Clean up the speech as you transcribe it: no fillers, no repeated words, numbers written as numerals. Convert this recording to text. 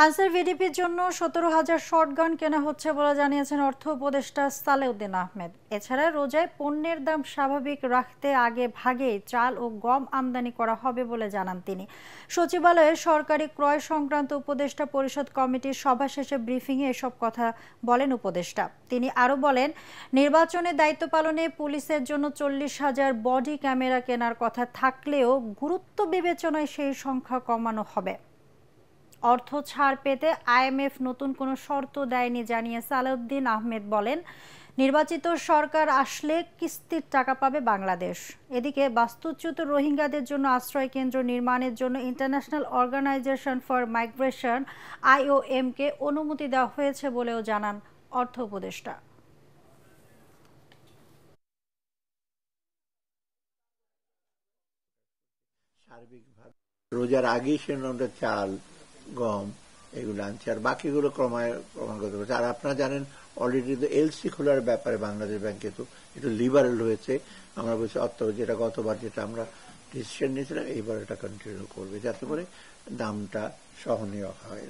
Answer ভিডিপির জন্য 17,000 shotgun কেনা হচ্ছে বলে জানিয়েছেন অর্থ উপদেষ্টা সালেউদ্দিন আহমেদ। এছাড়া রোজায় পণ্যের দাম স্বাভাবিক রাখতে আগে ভাগে চাল ও গম আমদানি করা হবে বলে জানান তিনি। সচিবালয়ে সরকারি ক্রয় সংক্রান্ত উপদেষ্টা পরিষদ কমিটির সভা শেষে ব্রিফিংয়ে এসব কথা বলেন উপদেষ্টা। তিনি আরও বলেন, নির্বাচনে দায়িত্ব পালনে পুলিশের জন্য 40,000 বডি ক্যামেরা কেনার কথা থাকলেও গুরুত্ব বিবেচনায় সেই সংখ্যা কমানো হবে। অর্থ ছাড় পেতে আইএমএফ নতুন কোনো শর্ত দেয়নি জানিয়ে সালেউদ্দিন আহমেদ বলেন, নির্বাচিত সরকার আসলে কিস্তির টাকা পাবে বাংলাদেশ। এদিকে বাস্তুচ্যুত রোহিঙ্গাদের জন্য আশ্রয় কেন্দ্র নির্মাণের জন্য ইন্টারন্যাশনাল অর্গানাইজেশন ফর মাইগ্রেশন IOM-কে অনুমতি দেওয়া হয়েছে বলেও জানান অর্থ উপদেষ্টা। সার্বিকভাবে রোজার আগেই সেটা চাল, গম এগুলো আনছে, আর বাকিগুলো ক্রমাগত করছে। আর আপনারা জানেন অলরেডি তো এলসি খোলার ব্যাপারে বাংলাদেশ ব্যাংকে তো একটু লিবারেল হয়েছে। আমরা বলছি যেটা গতবার যেটা আমরা ডিসিশন নিয়েছিলাম, এইবার এটা কন্টিনিউ করবে যাতে করে দামটা সহনীয় হয়।